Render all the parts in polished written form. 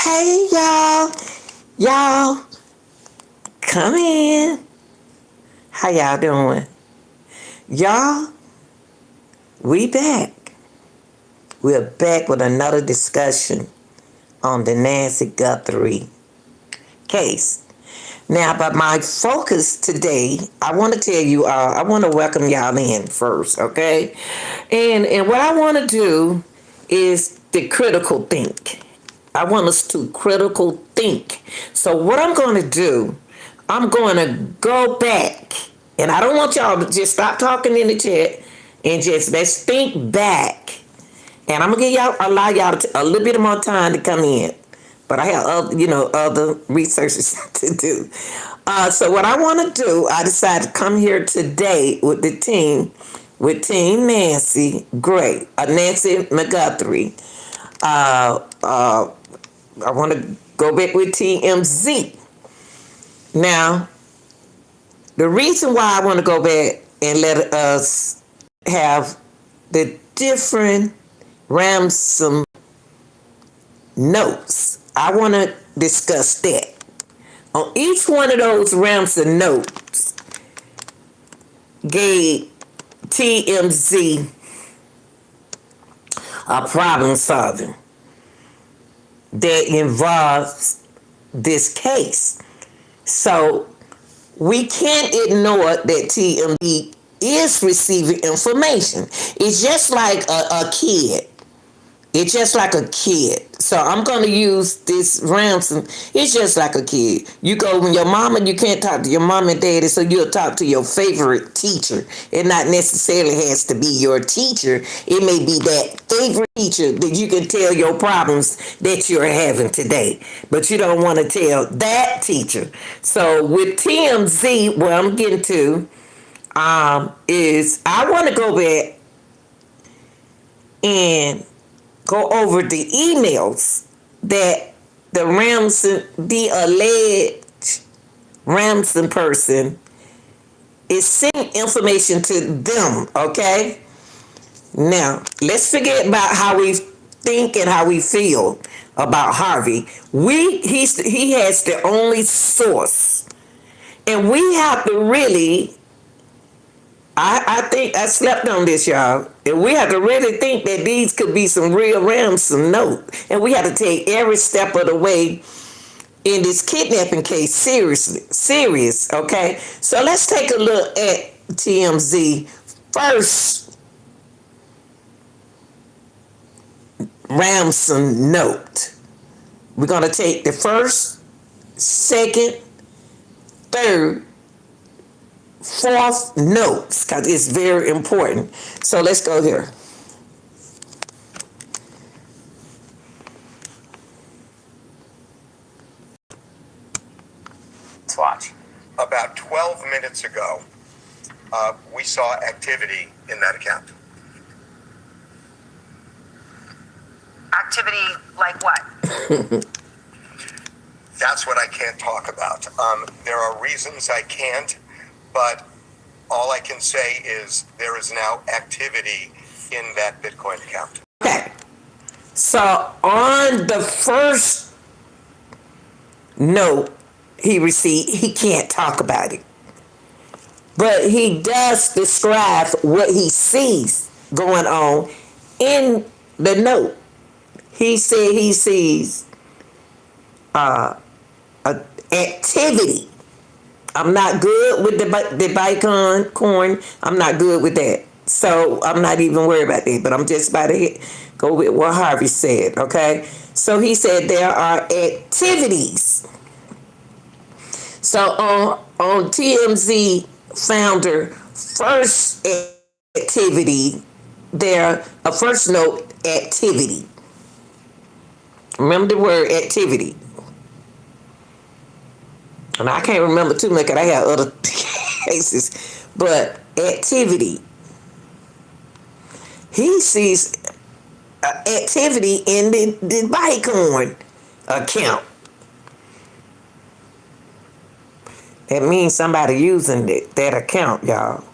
Hey y'all, come in. How y'all doing? Y'all, we back. We're back with another discussion on the Nancy Guthrie case. Now, but my focus today, I want to tell you, I want to welcome y'all in first, okay? And what I want to do is the critical think. I want us to critical think. So what I'm going to do, I'm going to go back, and I don't want y'all to just stop talking in the chat and just let's think back. And I'm gonna give y'all allow y'all a little bit more time to come in, but I have other researches to do. So what I want to do, I decided to come here today with the team, with Team Nancy Gray, Nancy McGuthrie. I want to go back with TMZ. Now, the reason why I want to go back and let us have the different ransom notes, I want to discuss that. On each one of those ransom notes, gave TMZ a problem solving that involves this case. So we can't ignore that TMZ is receiving information. It's just like a kid. It's just like a kid. So I'm going to use this ransom. It's just like a kid. You go when your mama, you can't talk to your mom and daddy, so you'll talk to your favorite teacher. It not necessarily has to be your teacher. It may be that favorite teacher that you can tell your problems that you're having today. But you don't want to tell that teacher. So with TMZ, what I'm getting to is I want to go back and go over the emails that the alleged ransom person is sending information to them, okay? Now, let's forget about how we think and how we feel about Harvey. He has the only source. And we have to really, I think I slept on this, y'all. And we have to really think that these could be some real ransom notes. And we have to take every step of the way in this kidnapping case serious, okay? So let's take a look at TMZ first ransom note. We're going to take the first, second, third, fourth notes because it's very important. So let's go here. Let's watch. About 12 minutes ago, we saw activity in that account. Activity like what? That's what I can't talk about. There are reasons I can't, but all I can say is there is now activity in that Bitcoin account. Okay. So on the first note he received, he can't talk about it. But he does describe what he sees going on in the note. He said he sees activity. I'm not good with the Bitcoin. I'm not good with that. So I'm not even worried about that. But I'm just about to go with what Harvey said, okay? So he said there are activities. So on TMZ founder first activity, there a first note activity. Remember the word activity. And I can't remember too much because I have other cases. But activity. He sees activity in the Bitcoin account. That means somebody using that account, y'all.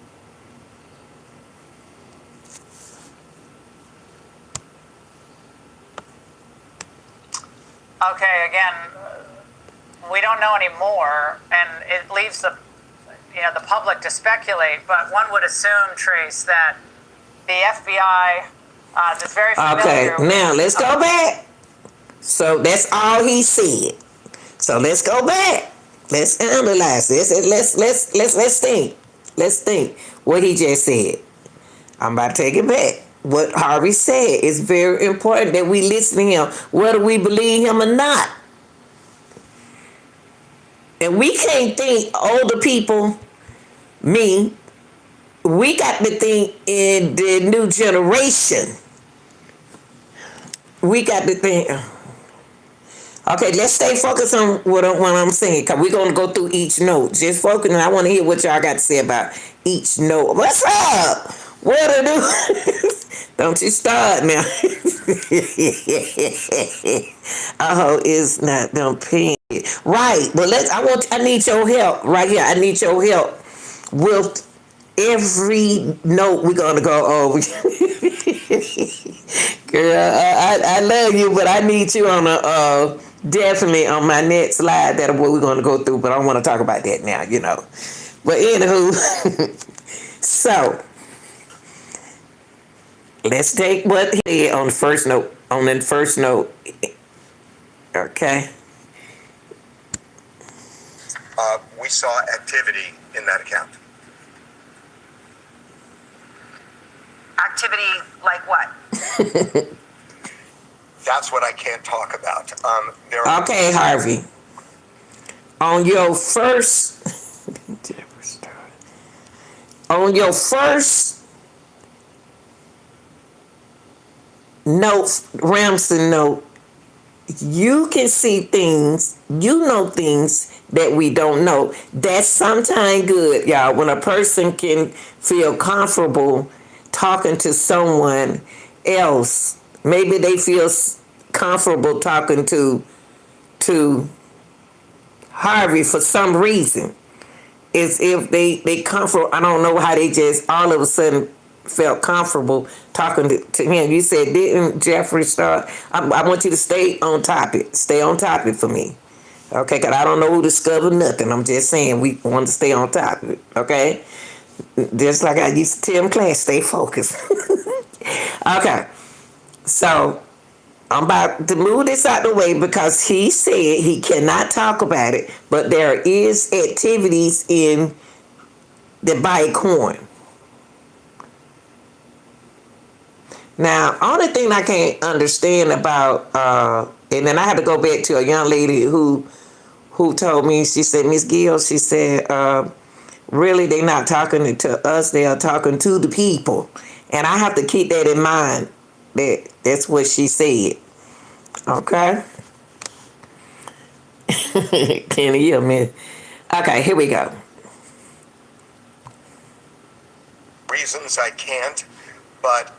Okay, again, we don't know anymore, and it leaves the public to speculate. But one would assume, Trace, that the FBI is very Okay, familiar. now let's go back. So that's all he said. So let's go back. Let's analyze this. And let's think. Let's think what he just said. I'm about to take it back. What Harvey said is very important that we listen to him, whether we believe him or not. And we can't think older people, me, we got to think in the new generation. We got to think. Okay, let's stay focused on what I'm saying, because we're going to go through each note. Just focus, and I want to hear what y'all got to say about each note. What's up? What to do? Don't you start now. Oh, it's not done paying. Right, but I need your help right here. I need your help with every note we're going to go over. Girl, I love you, but I need you on definitely on my next slide. That's what we're going to go through, but I don't want to talk about that now, But anywho, so let's take what he did on the first note. Okay. We saw activity in that account. Activity like what? That's what I can't talk about. Okay, Harvey. On your first note, Ransom note, you can see things, things that we don't know. That's sometimes good, y'all, when a person can feel comfortable talking to someone else. Maybe they feel comfortable talking to Harvey for some reason. It's if they comfortable. I don't know how they just all of a sudden felt comfortable talking to him. You said, didn't Jeffrey start? I want you to stay on topic. Stay on topic for me. Okay, because I don't know who discovered nothing. I'm just saying we want to stay on topic. Okay? Just like I used to tell them class, stay focused. Okay. So I'm about to move this out the way because he said he cannot talk about it, but there is activities in the Bitcoin. Now, only thing I can't understand about, and then I had to go back to a young lady who told me, she said, Miss Gill, she said, really, they're not talking to us, they are talking to the people. And I have to keep that in mind. That's what she said. Okay? Can you hear me? Okay, here we go. Reasons I can't, but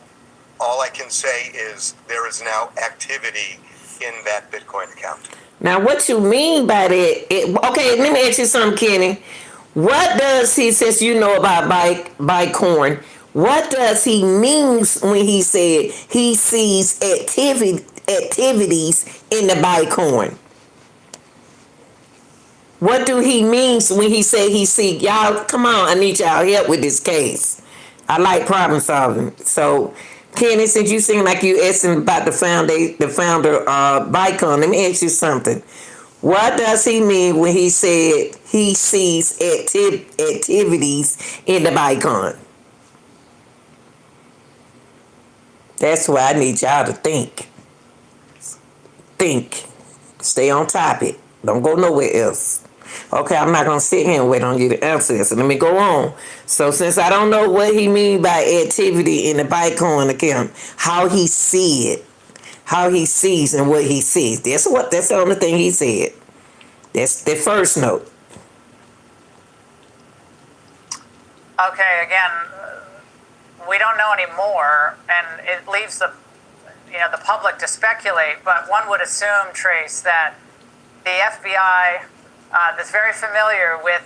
all I can say is there is now activity in that Bitcoin account. Now, what you mean by that? Okay, let me ask you something, Kenny. What does he, since you know about Bitcoin, what does he mean when he said he sees activities in the Bitcoin? What do he mean when he say he see? Y'all, come on, I need y'all help with this case. I like problem solving. So, Kenny, since you seem like you asking about the founder of Bitcoin, let me ask you something. What does he mean when he said he sees activities in the Bitcoin? That's why I need y'all to think. Think. Stay on topic. Don't go nowhere else. Okay, I'm not going to sit here and wait on you to answer this. So let me go on. So since I don't know what he mean by activity in the Bitcoin account, how he see it, how he sees and what he sees. That's the only thing he said. That's the first note. Okay, again, we don't know anymore, and it leaves the public to speculate. But one would assume, Trace, that the FBI is very familiar with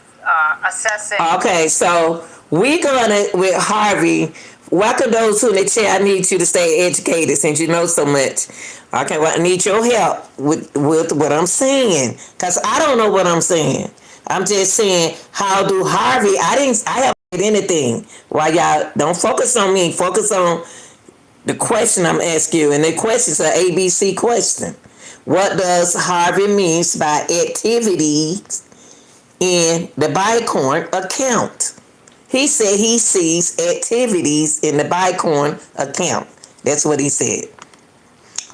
assessing. Okay, so we're gonna with Harvey. Welcome those who in the chat. I need you to stay educated since you know so much. Okay, well, I need your help with what I'm saying, cause I don't know what I'm saying. I'm just saying, how do Harvey? I haven't said anything. Why y'all don't focus on me? Focus on the question I'm asking you, and the question's an ABC question. What does Harvey means by activities in the Bicorn account? He said he sees activities in the Bicorn account. That's what he said.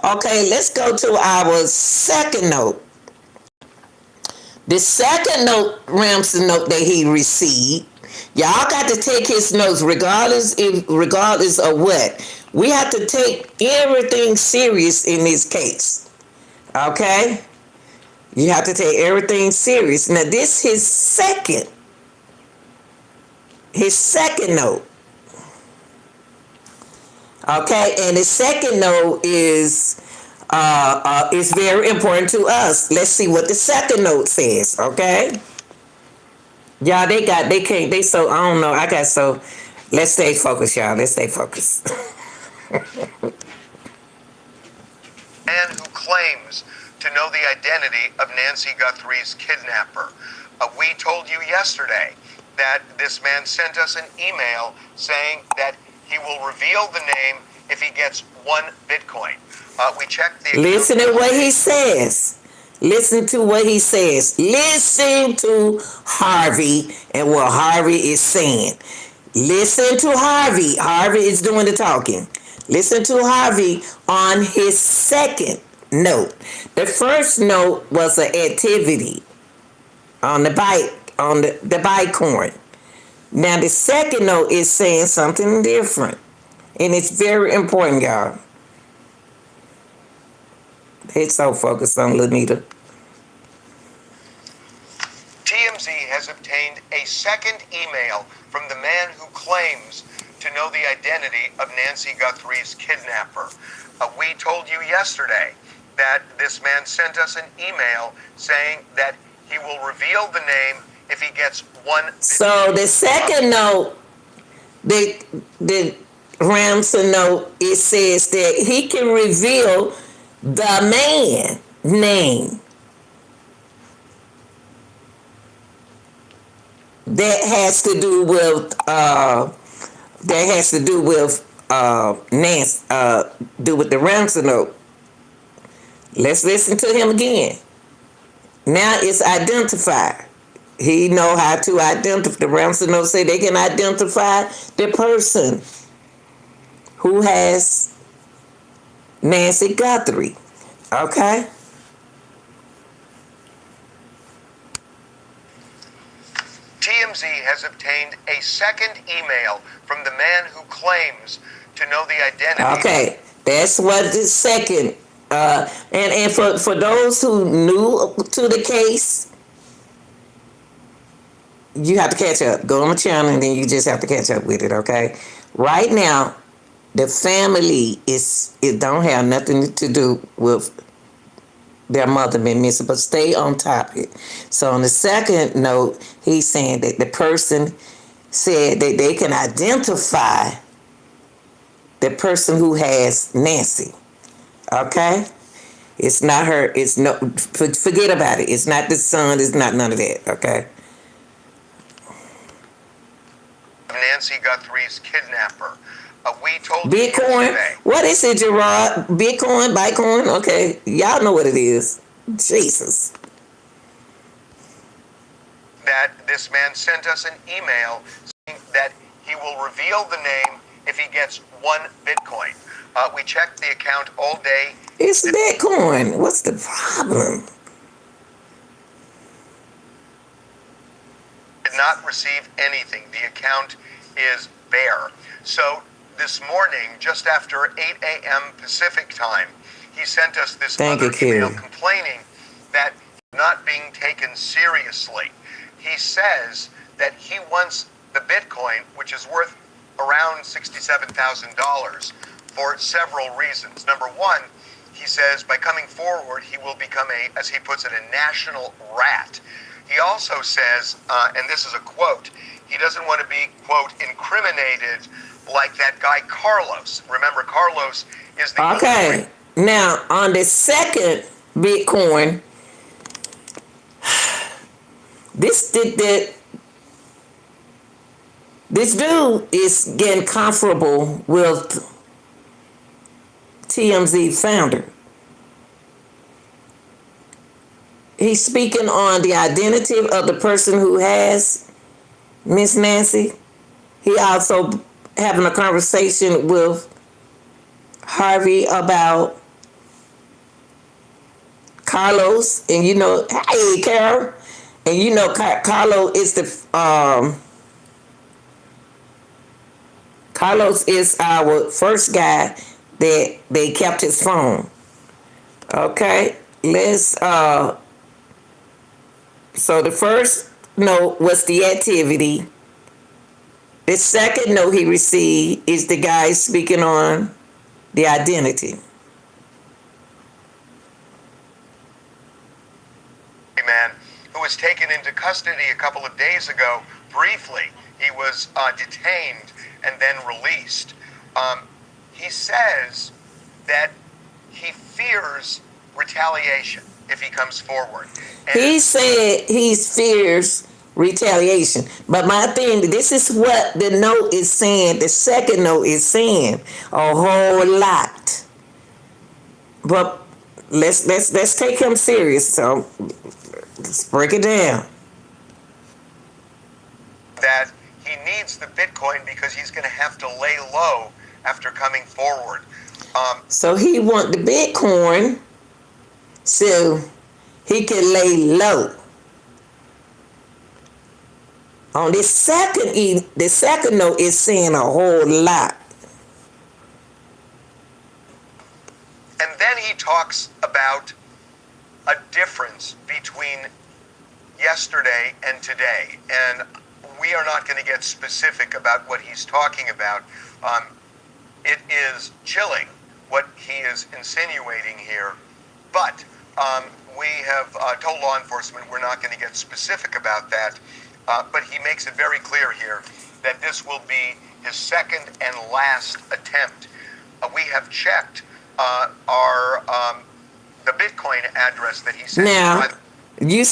Okay, let's go to our second note. The second note, Ransom note that he received. Y'all got to take his notes regardless of what. We have to take everything serious in this case. Okay? You have to take everything serious. Now this his second note. Okay, and the second note is very important to us. Let's see what the second note says. Okay, y'all, they so I don't know. Let's stay focused, y'all. Let's stay focused. Man who claims to know the identity of Nancy Guthrie's kidnapper. We told you yesterday that this man sent us an email saying that he will reveal the name if he gets 1 Bitcoin. We checked the. Listen to what he says. Listen to what he says. Listen to Harvey and what Harvey is saying. Listen to Harvey. Harvey is doing the talking. Listen to Harvey on his second note. The first note was an activity on the Bitcoin. Now the second note is saying something different. And it's very important, y'all. They're so focused on Lanita. TMZ has obtained a second email from the man who claims to know the identity of Nancy Guthrie's kidnapper. We told you yesterday that this man sent us an email saying that he will reveal the name if he gets 1. So the second note, the Ransom note, it says that he can reveal the man name that has to do with Nancy, do with the Ransom note. Let's listen to him again. Now it's identified. He know how to identify. The Ransom note say they can identify the person who has Nancy Guthrie. Okay? TMZ has obtained a second email from the man who claims to know the identity. Okay, that's what the second. And for those who new to the case, you have to catch up. Go on the channel and then you just have to catch up with it. Okay. Right now, the family it don't have nothing to do with their mother being missing, but stay on top of it. So on the second note, he's saying that the person said that they can identify the person who has Nancy. Okay? It's not her. It's no. Forget about it. It's not the son. It's not none of that. Okay? Nancy Guthrie's kidnapper. We told Bitcoin. today What is it, Gerard? Bitcoin? Okay. Y'all know what it is. Jesus. that this man sent us an email saying that he will reveal the name if he gets 1 Bitcoin. We checked the account all day. It's Bitcoin. What's the problem? Did not receive anything. The account is bare. So this morning, just after 8 a.m. Pacific time, he sent us this other email complaining that he's not being taken seriously. He says that he wants the Bitcoin, which is worth around $67,000, for several reasons. Number one, he says by coming forward, he will become a, as he puts it, a national rat. He also says, and this is a quote, he doesn't want to be, quote, incriminated like that guy Carlos. Remember, Carlos is the... Okay. Now, on the second Bitcoin, this did that. This dude is getting comfortable with TMZ founder. He's speaking on the identity of the person who has Miss Nancy. He also having a conversation with Harvey about Carlos, and you know, hey Carol, and you know, Carlos is the Carlos is our first guy that they kept his phone. Okay, let's so the first note was the activity. The second note he received is the guy speaking on the identity. Man who was taken into custody a couple of days ago. Briefly, he was detained and then released. He says that he fears retaliation if he comes forward. And He said he fears retaliation. But my thing, this is what the note is saying. The second note is saying a whole lot. But let's take him serious. So let's break it down. that he needs the Bitcoin because he's going to have to lay low after coming forward. So he want the Bitcoin so he can lay low. On this the second note is saying a whole lot. And then he talks about a difference between yesterday and today. And we are not going to get specific about what he's talking about. It is chilling what he is insinuating here. But we have told law enforcement we're not going to get specific about that. But he makes it very clear here that this will be his second and last attempt. We have checked the Bitcoin address that he sent. Now, you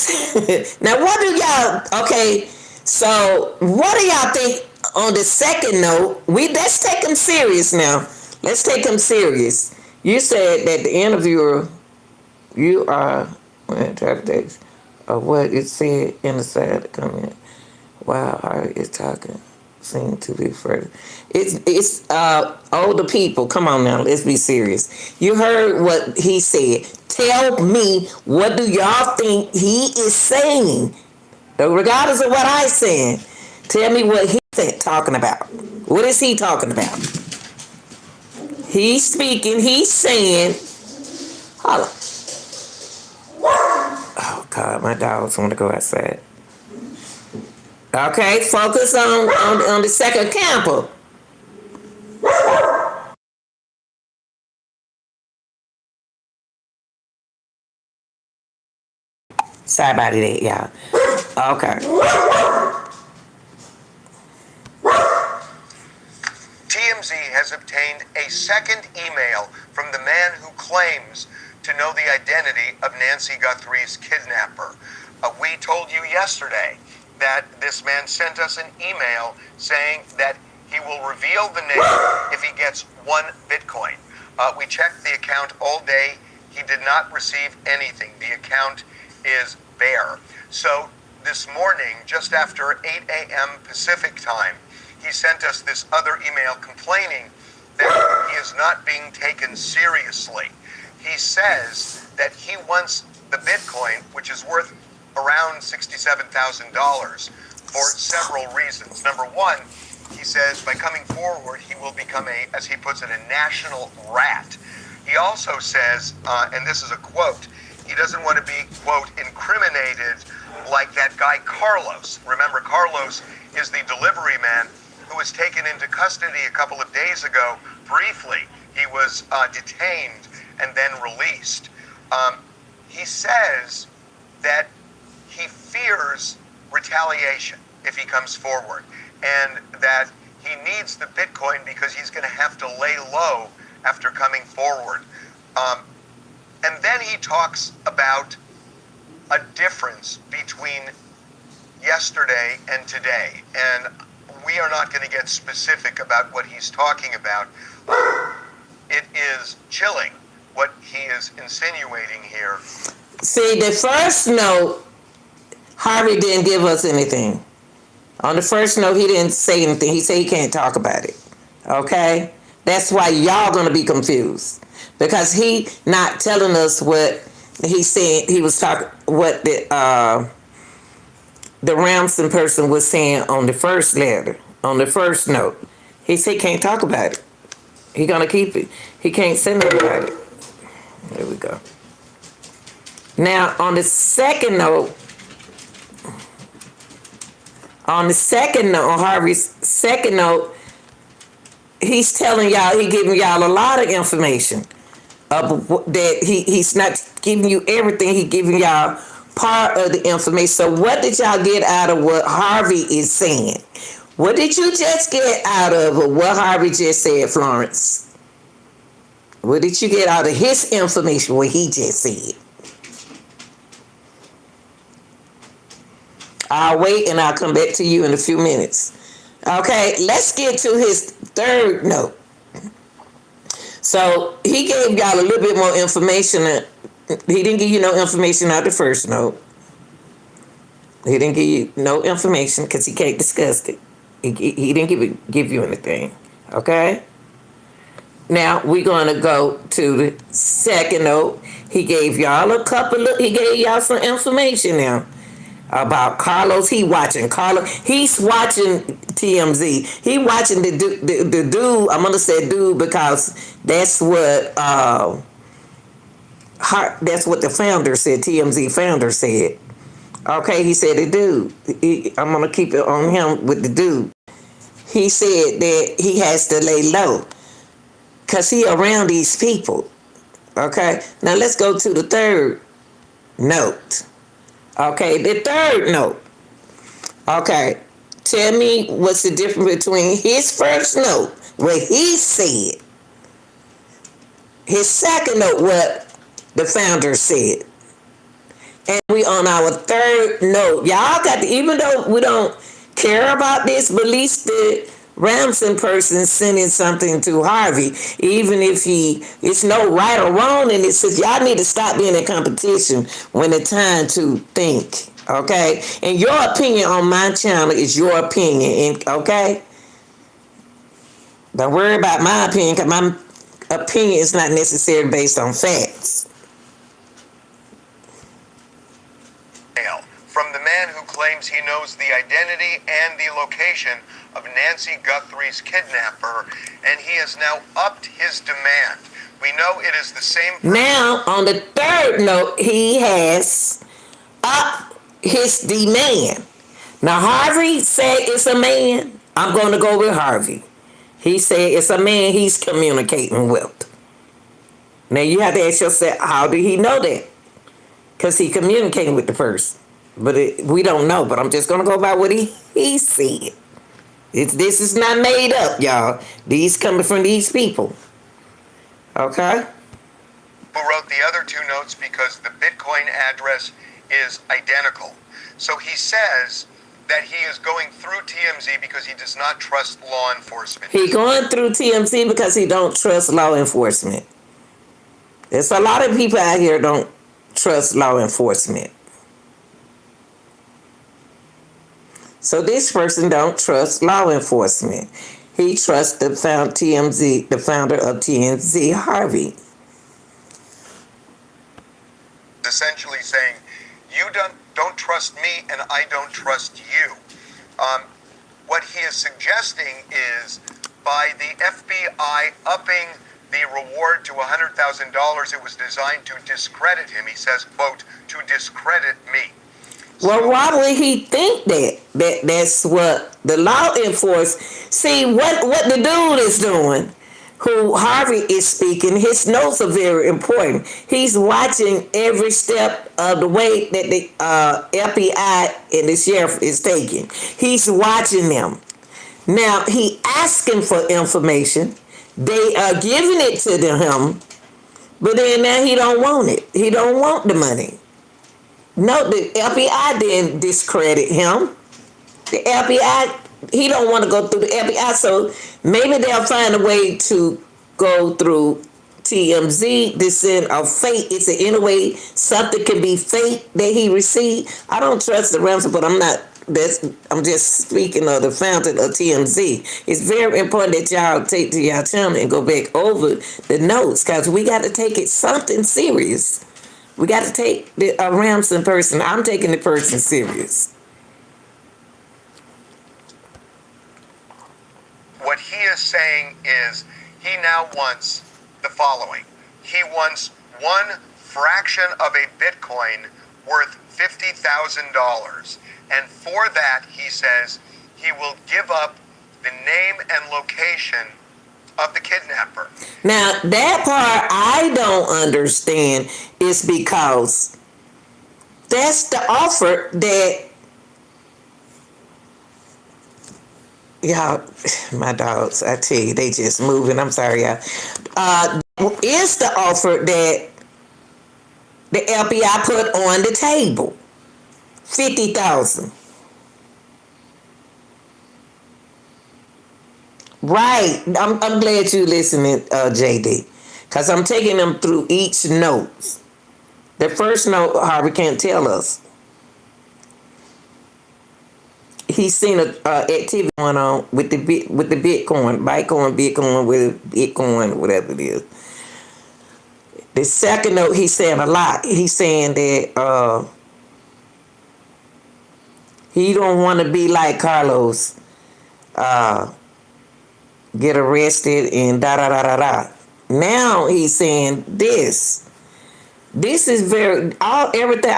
now what do y'all? Okay, so what do y'all think on the second note? Let's take him serious now. Let's take him serious. You said that the interviewer, you are what it said in the side of the comment. While Art is talking, seem to be further. It's older people. Come on now, let's be serious. You heard what he said. Tell me, what do y'all think he is saying? Regardless of what I saying, tell me what he's talking about. What is he talking about? He's speaking. He's saying. Hold on. Oh God, my dogs want to go outside. Okay, focus on the second camper. Sorry about that, y'all. Okay. TMZ has obtained a second email from the man who claims to know the identity of Nancy Guthrie's kidnapper. We told you yesterday that this man sent us an email saying that he will reveal the name if he gets 1 Bitcoin. We checked the account all day. He did not receive anything. The account is bare. So this morning, just after 8 a.m. Pacific time, he sent us this other email complaining that he is not being taken seriously. He says that he wants the Bitcoin, which is worth around $67,000, for several reasons. Number one, he says by coming forward, he will become as he puts it, a national rat. He also says, and this is a quote, he doesn't want to be, quote, incriminated like that guy Carlos. Remember, Carlos is the delivery man who was taken into custody a couple of days ago. Briefly, he was detained and then released. He says that he fears retaliation if he comes forward, and that he needs the Bitcoin because he's going to have to lay low after coming forward. And then he talks about a difference between yesterday and today. And we are not going to get specific about what he's talking about. It is chilling what he is insinuating here. See, the first note, Harvey didn't give us anything. On the first note, he didn't say anything. He said he can't talk about it. Okay? That's why y'all gonna be confused. Because he not telling us what he said. He was talking what the Ransom person was saying on the first letter, on the first note. He said he can't talk about it. He gonna keep it. He can't say nothing about it. There we go. Now on the second note, on Harvey's second note, he's telling y'all, he giving y'all a lot of information. That he's not giving you everything, he giving y'all part of the information. So what did y'all get out of what Harvey is saying? What did you just get out of what Harvey just said, Florence? What did you get out of his information, what he just said? I'll wait and I'll come back to you in a few minutes. Okay, let's get to his third note. So he gave y'all a little bit more information. He didn't give you no information out the first note. He didn't give you no information because he can't discuss it. He didn't give you anything. Okay? Now we're going to go to the second note. He gave y'all he gave y'all some information now about Carlos. He's watching TMZ. He watching the dude. I'm gonna say dude because that's what the founder said. TMZ founder said. Okay, he said the dude. I'm gonna keep it on him with the dude. He said that he has to lay low because he around these people. Okay, now let's go to the third note. Okay, the third note. Okay, tell me what's the difference between his first note, what he said, his second note, what the founder said. And we on our third note. Y'all got to, even though we don't care about this, but at least the Ransom person sending something to Harvey, even if it's no right or wrong in it, says y'all need to stop being in competition when it's time to think, okay? And your opinion on my channel is your opinion, okay? Don't worry about my opinion, because my opinion is not necessarily based on facts. From the man who claims he knows the identity and the location of Nancy Guthrie's kidnapper, and he has now upped his demand. We know it is the same person. Now, on the third note, he has upped his demand. Now, Harvey said it's a man. I'm going to go with Harvey. He said it's a man he's communicating with. Now, you have to ask yourself, how did he know that? Because he communicating with the person. But we don't know, but I'm just going to go by what he said. This is not made up, y'all. These coming from these people. Okay? Who wrote the other two notes because the Bitcoin address is identical. So he says that he is going through TMZ because he does not trust law enforcement. He going through TMZ because he don't trust law enforcement. There's a lot of people out here don't trust law enforcement. So this person don't trust law enforcement. He trusts the founder of TMZ, Harvey. Essentially saying, you don't trust me and I don't trust you. What he is suggesting is by the FBI upping the reward to $100,000, it was designed to discredit him. He says, quote, to discredit me. Well, why would he think that? That's what the law enforcement... See, what the dude is doing, who Harvey is speaking, his notes are very important. He's watching every step of the way that the FBI and the sheriff is taking. He's watching them. Now, he asking for information. They are giving it to him But then now he don't want it. He don't want the money. No, the FBI didn't discredit him. The FBI, he don't want to go through the FBI, so maybe they'll find a way to go through TMZ. This in a fake. It's in any way something can be fake that he received. I don't trust the Ransom, but I'm not. I'm just speaking of the fountain of TMZ. It's very important that y'all take to y'all channel and go back over the notes, because we got to take it something serious. We got to take the Ransom person. I'm taking the person serious. What he is saying is he now wants the following. He wants one fraction of a Bitcoin worth $50,000. And for that, he says he will give up the name and location of the kidnapper. Now, that part I don't understand is because that's the offer that y'all, my dogs, I tell you, they just moving. I'm sorry, y'all. Is the offer that the FBI put on the table. 50,000. Right. I'm glad you listening, JD, because I'm taking them through each note. The first note, Harvey can't tell us. He's seen a activity going on with the Bitcoin, with Bitcoin, whatever it is. The second note, he's saying a lot. He's saying that he don't want to be like Carlos, get arrested and da da da da da. Now he's saying this. This is everything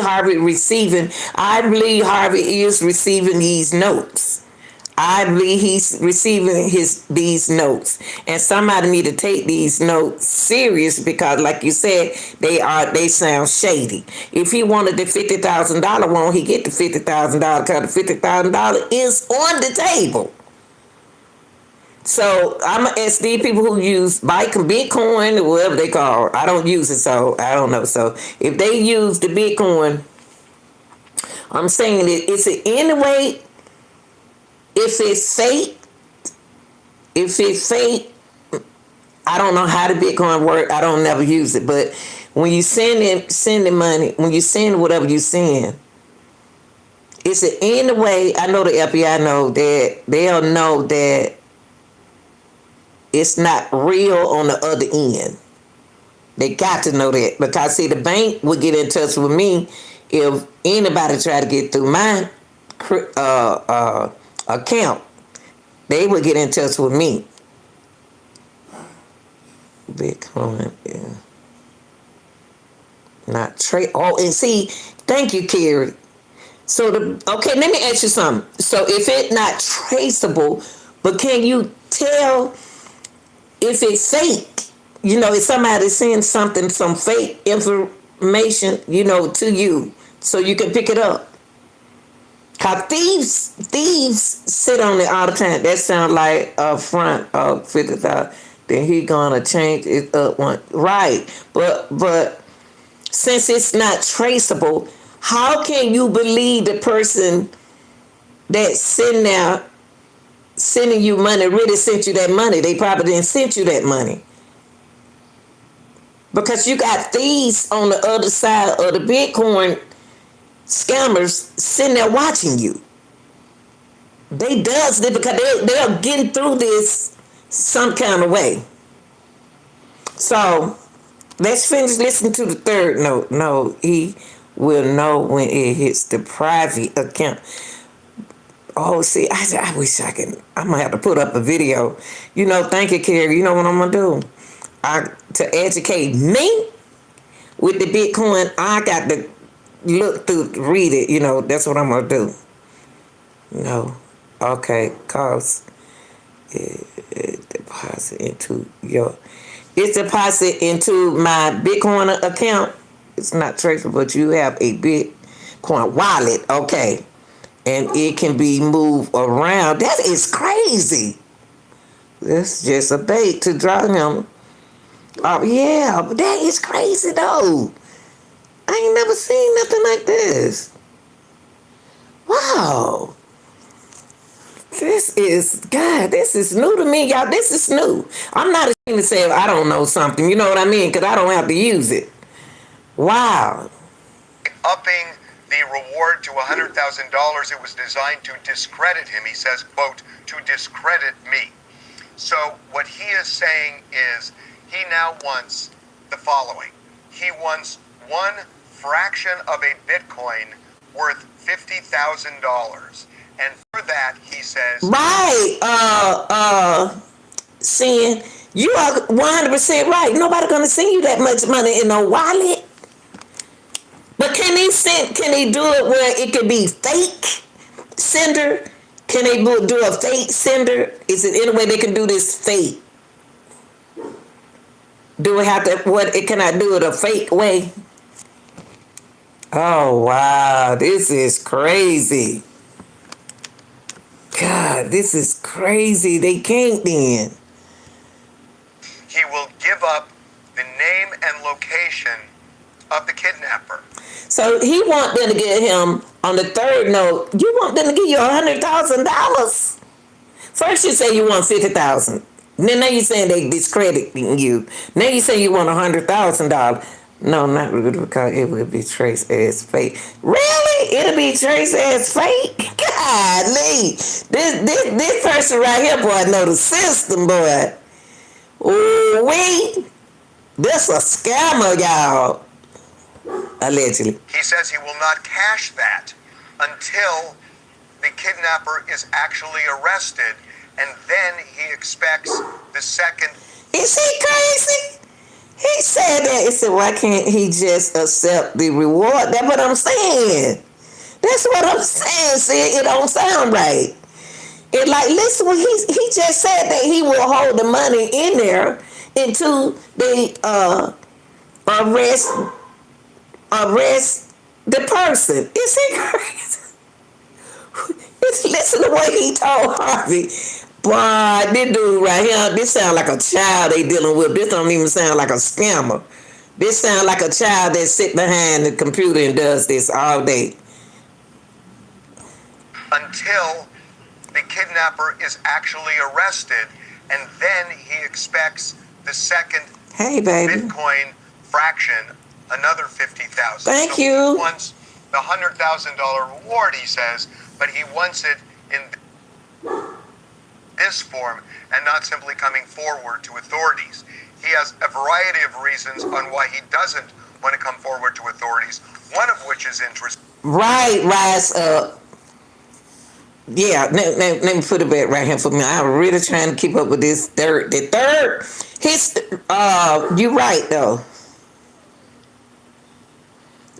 Harvey receiving. I believe Harvey is receiving these notes. I believe he's receiving these notes, and somebody need to take these notes serious, because, like you said, they sound shady. If he wanted the $50,000, won't he get the $50,000? Because the $50,000 is on the table. So I'm gonna ask these people who use Bitcoin or whatever they call it. I don't use it, so I don't know. So if they use the Bitcoin, I'm saying that it's any way. If it's fake, I don't know how the Bitcoin work. I don't never use it. But when you send the money, when you send whatever you send, it's in a way. I know the FBI know that they'll know that it's not real on the other end. They got to know that, because see, the bank would get in touch with me if anybody try to get through my account. They would get in touch with me. Bitcoin, yeah. Not trade. Oh, and see, thank you, Carrie. So okay, let me ask you something. So if it's not traceable, but can you tell if it's fake? You know, if somebody sends something, some fake information, to you, so you can pick it up. Cause thieves sit on it all the time. That sounds like a front of 50,000. Then he gonna change it up one, right? But since it's not traceable, how can you believe the person that's sending you money really sent you that money? They probably didn't send you that money, because you got thieves on the other side of the Bitcoin scammers sitting there watching you. They does this because they're getting through this some kind of way. So let's finish listening to the third note. No, he will know when it hits the private account. Oh, see, I wish I can. I'm gonna have to put up a video. Thank you, Carrie. You know what I'm gonna do? To educate me with the Bitcoin, I got to look through, read it. That's what I'm gonna do. No, okay, cause deposit into my Bitcoin account. It's not traceable, but you have a Bitcoin wallet, okay, and it can be moved around. That is crazy. That's just a bait to draw him. Oh yeah, but that is crazy though. I ain't never seen nothing like this. Wow. This is new to me, y'all. This is new. I'm not ashamed to say if I don't know something, you know what I mean? Because I don't have to use it. Wow. Upping the reward to $100,000, it was designed to discredit him. He says, quote, to discredit me. So what he is saying is he now wants the following. He wants one fraction of a Bitcoin worth $50,000. And for that, he says... Right. Sin, you are 100% right. Nobody gonna send you that much money in a wallet. But can they do it where it could be fake sender? Can they do a fake sender? Is it any way they can do this fake? Do it have to, can I do it a fake way? Oh wow, this is crazy. God, this is crazy. They can't then. He will give up the name and location of the kidnapper. So he want them to get him on the third note. You want them to give you $100,000? First you say you want 50,000. Then now you saying they discrediting you. Now you say you want $100,000. No, not really, because it would be traced as fake. Really? It'll be traced as fake? Golly. This person right here, boy, know the system, boy. Ooh, wait. This a scammer, y'all. Allegedly. He says he will not cash that until the kidnapper is actually arrested, and then he expects the second. Is he crazy? He said that. He said, why can't he just accept the reward? That's what I'm saying. That's what I'm saying. See, it don't sound right. It like, listen, he just said that he will hold the money in there until they arrest the person. Is he crazy? Listen to what he told Harvey. Boy, this dude right here, this sound like a child they dealing with. This don't even sound like a scammer. This sound like a child that sit behind the computer and does this all day. Until the kidnapper is actually arrested, and then he expects the second Bitcoin fraction, another 50,000. Thank so you. He wants the $100,000 reward, he says, but he wants it in this form and not simply coming forward to authorities. He has a variety of reasons on why he doesn't want to come forward to authorities, one of which is interest. Right, rise up. Yeah, let me put it back right here for me. I'm really trying to keep up with this third. The third, you're right though.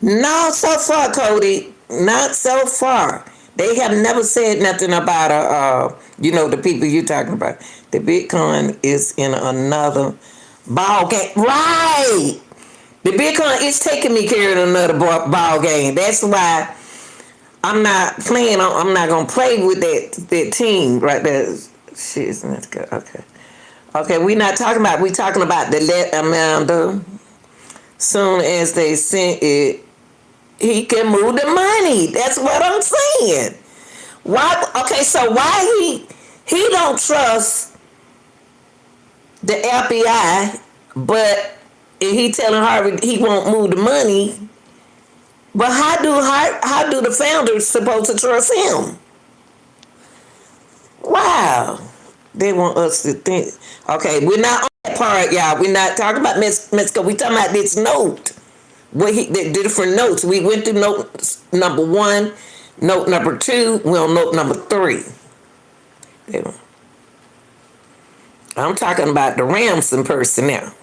Not so far, Cody. Not so far. They have never said nothing about the people you're talking about. The Bitcoin is in another ball game. Right. The Bitcoin is taking me care of another ball game. That's why I'm not gonna play with that team right there. Shit, isn't that good? Okay. Okay, we talking about the Amanda. Soon as they sent it, he can move the money. That's what I'm saying. Why? Okay, so why he don't trust the FBI, but he telling Harvey he won't move the money. But how do the founders supposed to trust him? Wow. They want us to think. Okay, we're not on that part, y'all. We're not talking about Mexico. We're talking about this note. The different notes. We went through note number 1, note number 2, we're on note number 3. I'm talking about the Ransom person now.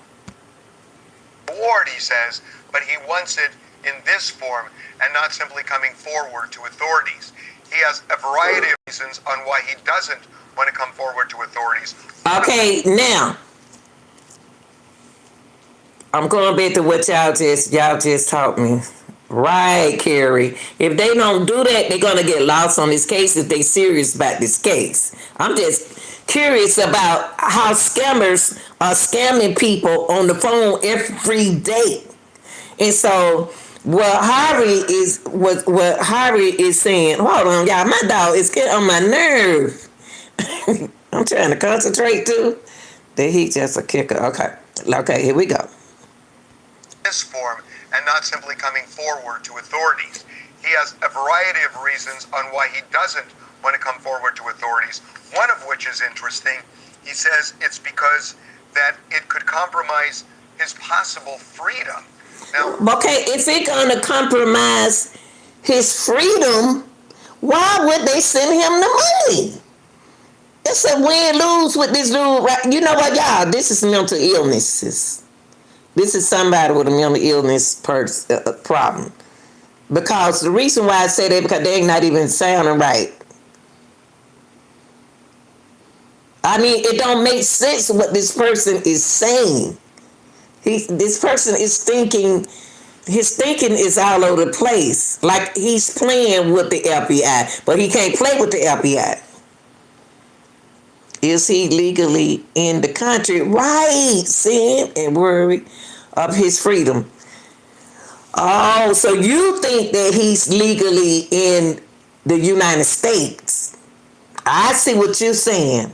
Award, he says, but he wants it in this form and not simply coming forward to authorities. He has a variety of reasons on why he doesn't want to come forward to authorities. Okay, now I'm going back to what y'all just taught me. Right, Carrie. If they don't do that, they're gonna get lost on this case if they serious about this case. I'm just curious about how scammers are scamming people on the phone every day. And so what Harvey is saying, hold on, y'all, my dog is getting on my nerve. I'm trying to concentrate too. That he just a kicker. Okay, here we go. This form and not simply coming forward to authorities. He has a variety of reasons on why he doesn't want to come forward to authorities. One of which is interesting. He says it's because that it could compromise his possible freedom. Now, Okay, if it's gonna compromise his freedom, why would they send him the money? It's a win-lose with this dude, right? You know what, y'all? This is mental illnesses. This is somebody with a mental illness problem. Because the reason why I say that, because they ain't not even sounding right. I mean, it don't make sense what this person is saying. This person is thinking, his thinking is all over the place. Like he's playing with the FBI, but he can't play with the FBI. Is he legally in the country? Right, sin and worry of his freedom. Oh, so you think that he's legally in the United States? I see what you're saying.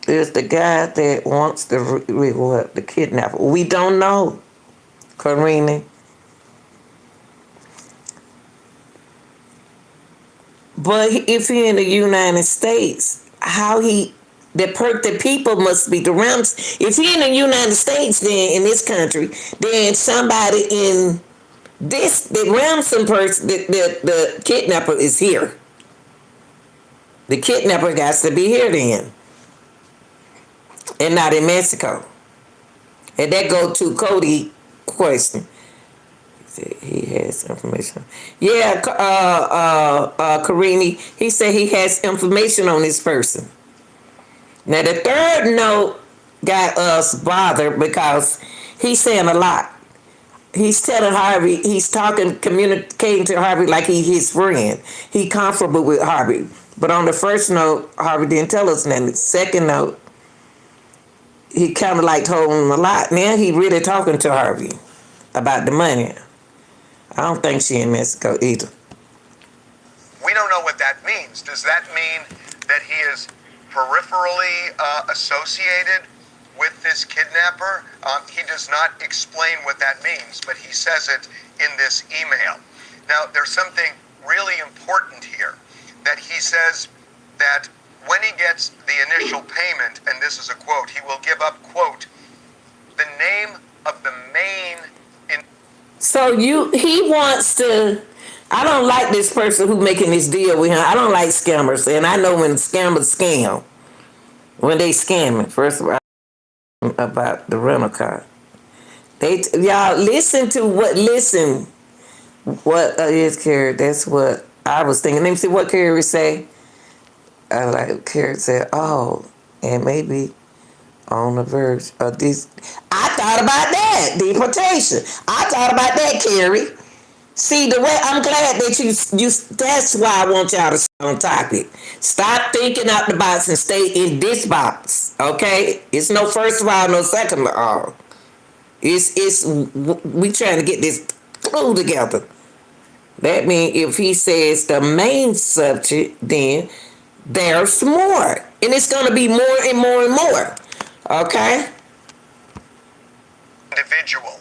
Is the guy that wants to reward the kidnapper? We don't know, Karina. But if he in the United States, how he the people must be the Rams. If he in the United States, then in this country, then somebody in the Ransom person, the kidnapper is here. The kidnapper got to be here then, and not in Mexico. And that go to Cody question. He has information. Yeah, Karini, he said he has information on this person. Now the third note got us bothered because he's saying a lot. He's telling Harvey, he's communicating to Harvey like he's his friend. He comfortable with Harvey. But on the first note, Harvey didn't tell us nothing. The second note, he kind of like told him a lot. Now he really talking to Harvey about the money. I don't think she in Mexico either. we don't know what that means. Does that mean that he is peripherally associated with this kidnapper? He does not explain what that means, but he says it in this email. Now, there's something really important here, that he says that when he gets the initial payment, and this is a quote, he will give up, quote, the name of the main... So he wants to... I don't like this person who making this deal with him. I don't like scammers, and I know when scammers scam. When they scamming, first of all, about the rental car. Y'all listen to what is Carrie? That's what I was thinking. Let me see what Carrie say. Carrie said, "Oh, and maybe on the verge of this." I thought about that deportation. I thought about that, Carrie. See, the way I'm glad that you. That's why I want y'all to stay on topic. Stop thinking out the box and stay in this box. Okay, it's no first of all, no second of all. It's we trying to get this clue together. That means if he says the main subject, then there's more, and it's going to be more and more and more. Okay. Individual,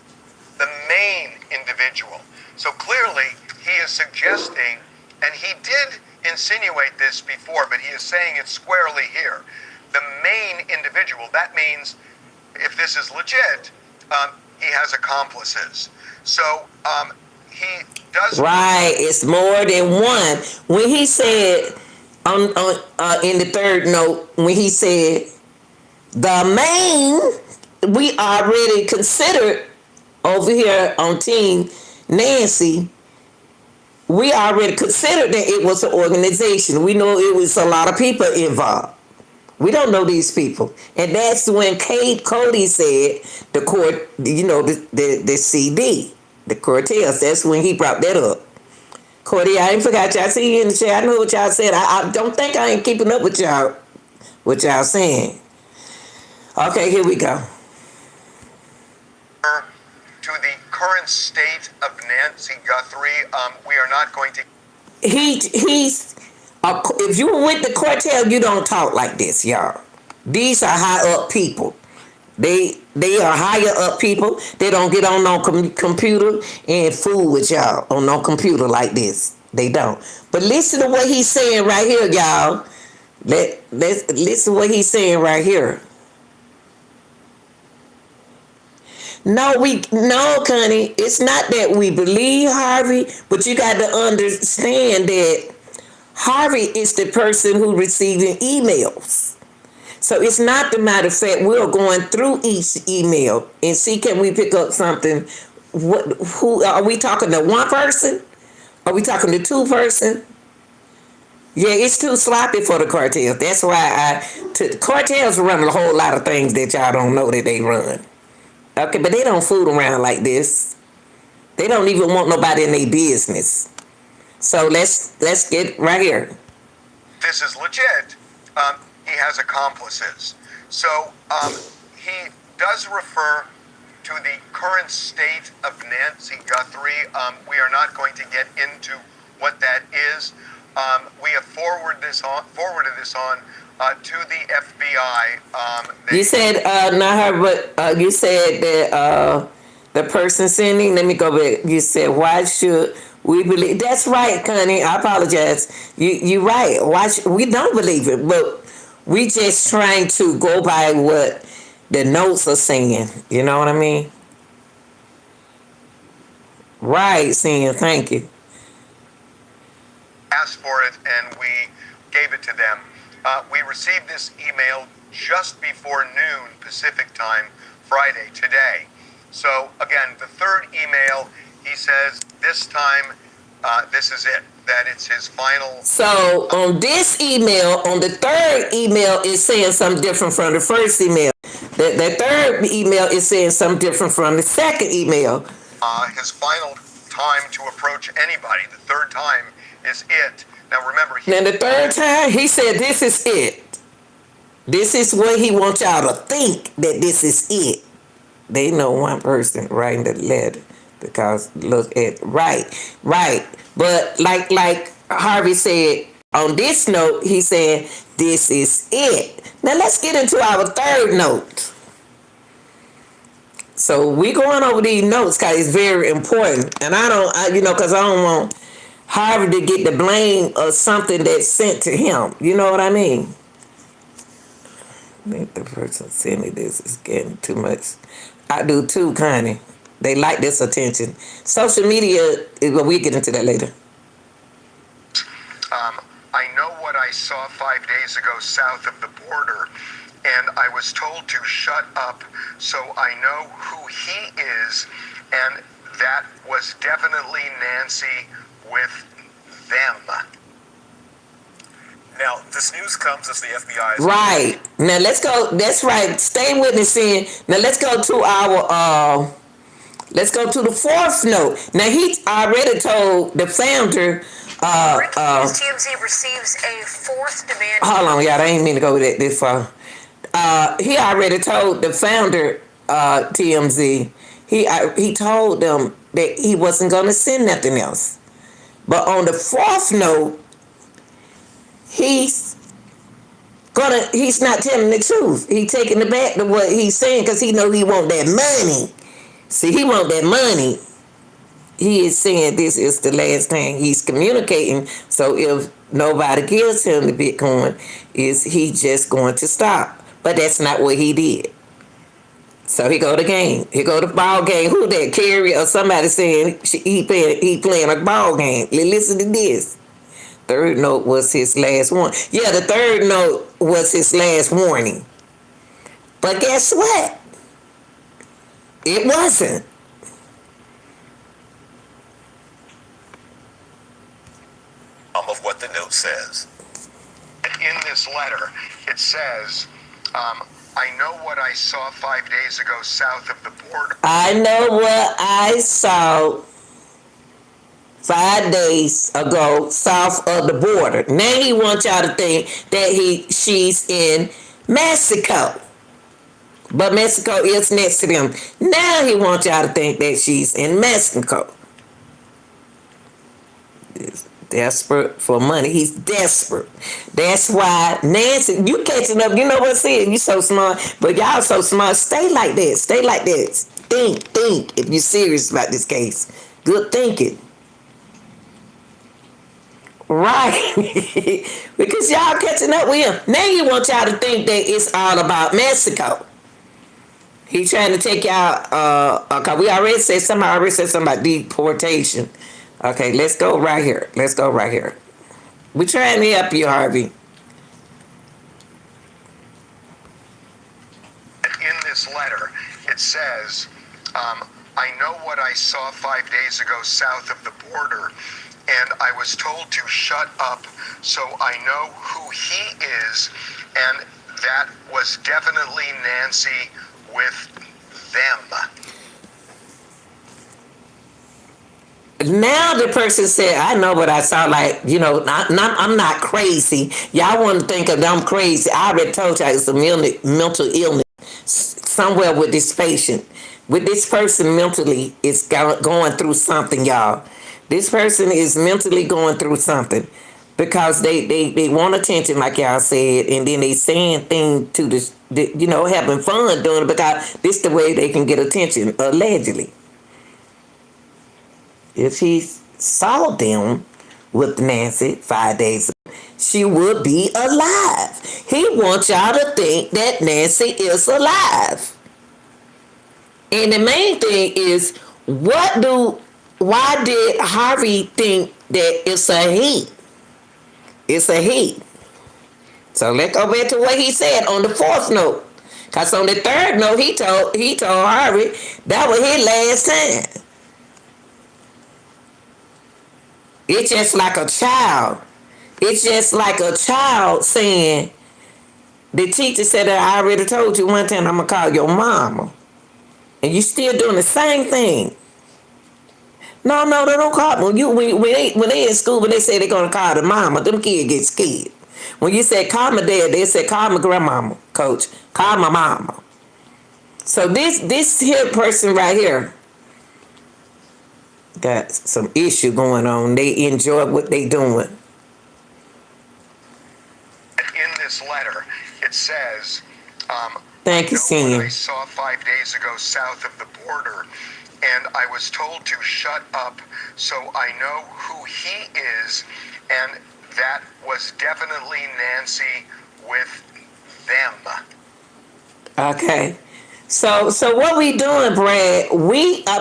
the main individual. So clearly, he is suggesting, and he did insinuate this before, but he is saying it squarely here. The main individual. That means, if this is legit, he has accomplices. So he does. Right, it's more than one. When he said in the third note, when he said the main, we already considered over here on Team Nancy, we already considered that it was an organization. We know it was a lot of people involved. We don't know these people. And that's when Cody said the court, the CD, the Cortez. That's when he brought that up. Cody, I ain't forgot y'all. I see you in the chat. I know what y'all said. I don't think I ain't keeping up with y'all. what y'all saying. Okay, here we go. To the current state of Nancy Guthrie, we are not going to. He's if you were with the cartel, you don't talk like this, y'all. These are high up people. They are higher up people. They don't get on no computer and fool with y'all on no computer like this. They don't. But listen to what he's saying right here, y'all. Let's listen to what he's saying right here. No, Connie, it's not that we believe Harvey, but you got to understand that Harvey is the person who receiving emails. So it's not the matter of fact we're going through each email and see can we pick up something. Who are we talking to? One person? Are we talking to two person? Yeah, it's too sloppy for the cartels. That's why cartels run a whole lot of things that y'all don't know that they run. Okay, but they don't fool around like this. They don't even want nobody in their business. So let's get right here. This is legit. He has accomplices. So he does refer to the current state of Nancy Guthrie. We are not going to get into what that is. We have forwarded this on to the FBI. You said not her, but you said that the person sending. Let me go back. You said why should we believe? That's right, Connie. I apologize. You right. Why we don't believe it, but we just trying to go by what the notes are saying. You know what I mean? Right, saying thank you. Asked for it and we gave it to them. We received this email just before noon Pacific time, Friday, today. So again, the third email, he says this time, this is it, that it's his final. So on this email, on the third email, is saying something different from the first email. The third email is saying something different from the second email. His final time to approach anybody, the third time is it. Now remember, Now the third time, he said this is it. This is what he wants y'all to think, that this is it. They know one person writing the letter because look at right. But like Harvey said on this note, he said this is it. Now let's get into our third note. So we going over these notes because it's very important, and because I don't want Harvey to get the blame of something that's sent to him. You know what I mean? I think the person sent me this is getting too much. I do too, Connie. They like this attention. Social media, we'll get into that later. I know what I saw 5 days ago south of the border, and I was told to shut up, so I know who he is, and that was definitely Nancy with them. Now, this news comes as the FBI is... Right. Now, let's go. That's right. Stay witnessing. Now, let's go to our... let's go to the fourth note. Now, he already told the founder... TMZ receives a fourth demand... Hold on, y'all. I ain't mean to go this far. He already told the founder, TMZ, he told them that he wasn't going to send nothing else. But on the fourth note, he's not telling the truth. He's taking it back to what he's saying because he know he want that money. See, he want that money. He is saying this is the last thing he's communicating. So if nobody gives him the Bitcoin, is he just going to stop? But that's not what he did. So he go to game. He go to ball game. Who that? Carrie or somebody saying he playing a ball game. Listen to this. Third note was his last one. Yeah, the third note was his last warning. But guess what? It wasn't. Of what the note says. In this letter, it says, I know what I saw 5 days ago south of the border. I know what I saw 5 days ago south of the border. Now he wants y'all to think that she's in Mexico. But Mexico is next to them. Now he wants y'all to think that she's in Mexico. He's desperate for money. He's desperate. That's why Nancy, you catching up. You know what's it? You so smart. But y'all so smart. Stay like that. Stay like that. Think. If you're serious about this case. Good thinking. Right. Because y'all catching up with him. Now he wants y'all to think that it's all about Mexico. He trying to take y'all, okay, we already said something about deportation. Okay, let's go right here. We're trying to help you, Harvey. In this letter, it says, I know what I saw 5 days ago south of the border, and I was told to shut up, so I know who he is, and that was definitely Nancy with them. Now the person said, I know what I sound like, I'm not crazy. Y'all want to think of I'm crazy. I already told y'all it's a mental illness somewhere with this patient. With this person mentally is going through something, y'all. This person is mentally going through something because they want attention, like y'all said, and then they saying things to having fun doing it because this the way they can get attention, allegedly. If he saw them with Nancy 5 days ago, she would be alive. He wants y'all to think that Nancy is alive. And the main thing is, why did Harvey think that it's a he? It's a he. So let's go back to what he said on the fourth note. Because on the third note, he told Harvey that was his last time. It's just like a child. It's just like a child saying, the teacher said that I already told you one time I'm going to call your mama. And you still doing the same thing. No, they don't call them. When they in school, when they say they're going to call the mama, them kids get scared. When you say call my dad, they say call my grandmama, coach. Call my mama. So this here person right here got some issue going on. They enjoy what they doing. In this letter, it says, thank you, Senior. I saw 5 days ago south of the border, and I was told to shut up, so I know who he is, and that was definitely Nancy with them. Okay. So what we doing, Brad?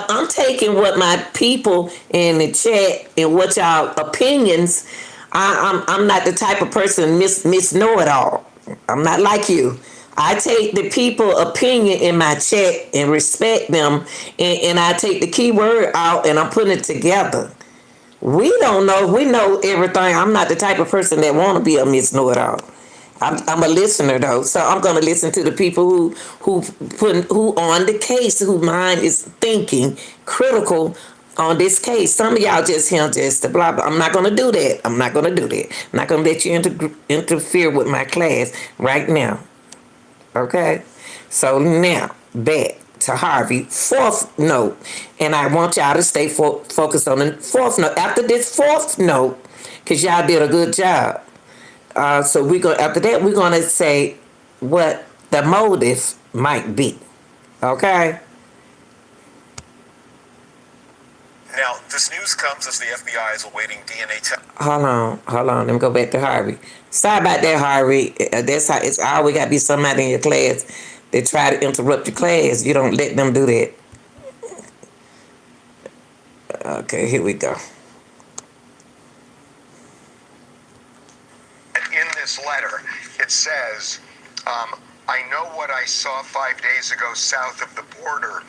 I'm taking what my people in the chat and what y'all opinions. I'm not the type of person miss know it all. I'm not like you. I take the people opinion in my chat and respect them, and I take the keyword out and I'm putting it together. We don't know. We know everything. I'm not the type of person that want to be a miss know it all. I'm a listener though, so I'm gonna listen to the people who on the case, whose mind is thinking critical on this case. Some of y'all just the blah blah. I'm not gonna do that. I'm not gonna let you interfere with my class right now. Okay, so now back to Harvey, fourth note, and I want y'all to stay focused on the fourth note. After this fourth note, because y'all did a good job. So after that we're gonna say what the motive might be. Okay. Now, this news comes as the FBI is awaiting DNA tests. Hold on. Let me go back to Harvey. Sorry about that, Harvey. That's how it's always got to be somebody in your class that try to interrupt your class. You don't let them do that. Okay, here we go. In this letter, it says, I know what I saw 5 days ago south of the border,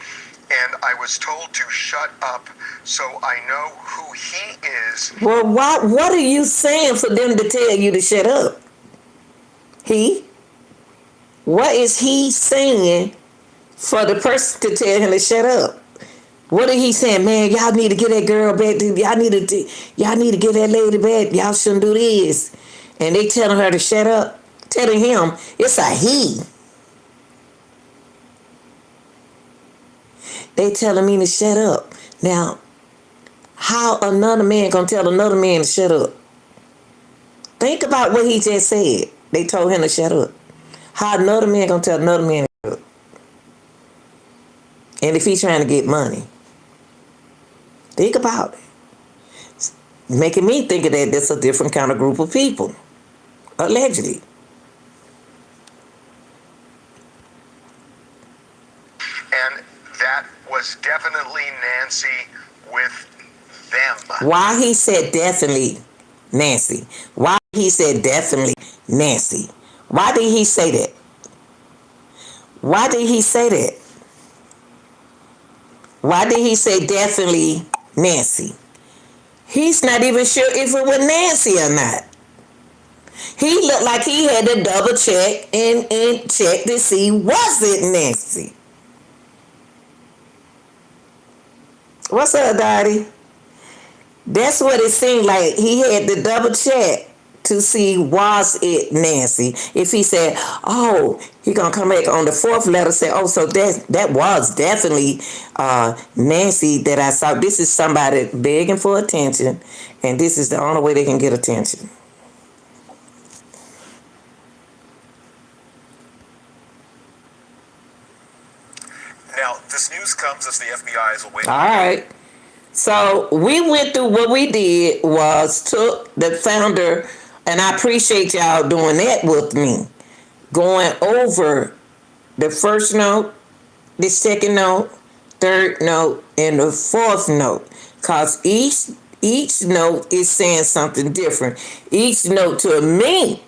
and I was told to shut up, so I know who he is. Well, what are you saying for them to tell you to shut up? What is he saying for the person to tell him to shut up? What did he say? Man, y'all need to get that girl back. Y'all need to get that lady back. Y'all shouldn't do this. And they telling her to shut up. Telling him, it's a he. They telling me to shut up. Now, how another man gonna tell another man to shut up? Think about what he just said. They told him to shut up. How another man gonna tell another man to shut up? And if he's trying to get money. Think about it. Making me think of that that's a different kind of group of people. Allegedly. And that was definitely Nancy with them. Why he said definitely Nancy? Why he said definitely Nancy? Why did he say that? Why did he say that? Why did he say definitely Nancy? He's not even sure if it was Nancy or not. He looked like he had to double check and check to see was it Nancy. What's up, Dottie? That's what it seemed like. He had to double check to see was it Nancy. If he said, oh, he gonna come back on the fourth letter, say, oh, so that was definitely Nancy that I saw. This is somebody begging for attention, and this is the only way they can get attention. Now, this news comes as the FBI is awaiting. All right. So we went through what we did was took the founder, and I appreciate y'all doing that with me, going over the first note, the second note, third note, and the fourth note, because each note is saying something different. Each note to me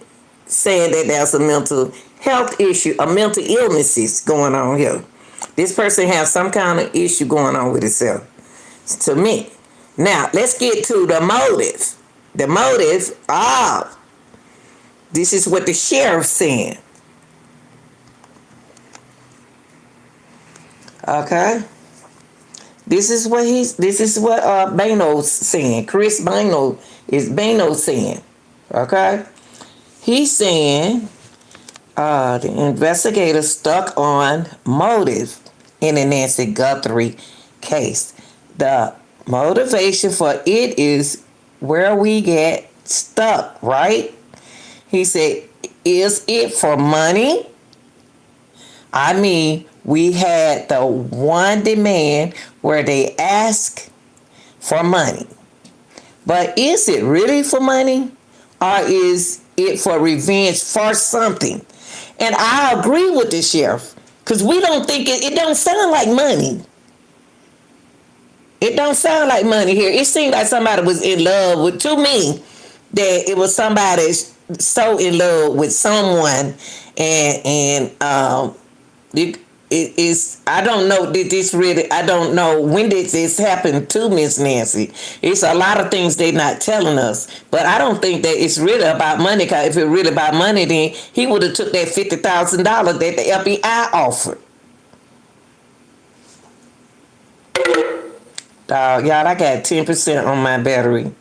saying that there's a mental health issue, a mental illness is going on here. This person has some kind of issue going on with itself. To me. Now, let's get to the motive. The motive of this is what the sheriff's saying. Okay? This is what Bano's saying. Chris Bano is saying. Okay? He's saying the investigator stuck on motive in the Nancy Guthrie case. The motivation for it is where we get stuck, right? He said, is it for money? I mean, we had the one demand where they ask for money. But is it really for money? Or is it for revenge for something? And I agree with the sheriff. Because we don't think it don't sound like money. It don't sound like money here. It seemed like somebody was in love with, to me, that it was somebody so in love with someone, and it is. I don't know did this really. I don't know when did this happen to Miss Nancy. It's a lot of things they're not telling us, but I don't think that it's really about money. Because if it's really about money, then he would have took that $50,000 that the FBI offered. Y'all, I got 10% on my battery.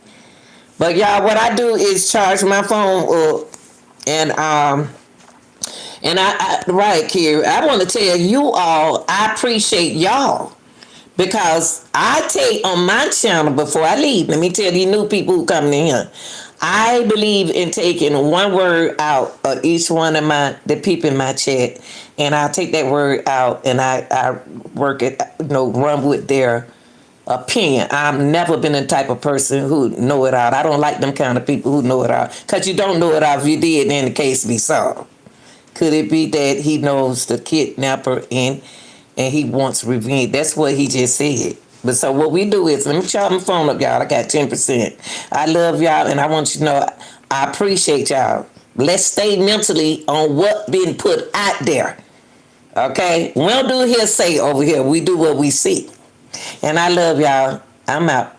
But y'all, what I do is charge my phone up, and I right here, I want to tell you all, I appreciate y'all, because I take on my channel before I leave. Let me tell these new people who come in here. I believe in taking one word out of each one of the people in my chat, and I'll take that word out and I work it, run with their opinion. I've never been the type of person who know it all. I don't like them kind of people who know it all. Because you don't know it all. If you did, then the case be solved. Could it be that he knows the kidnapper and he wants revenge? That's what he just said. But so what we do is, let me charge my phone up, y'all. I got 10%. I love y'all, and I want you to know I appreciate y'all. Let's stay mentally on what being put out there. Okay? We don't do hearsay over here. We do what we see. And I love y'all. I'm out.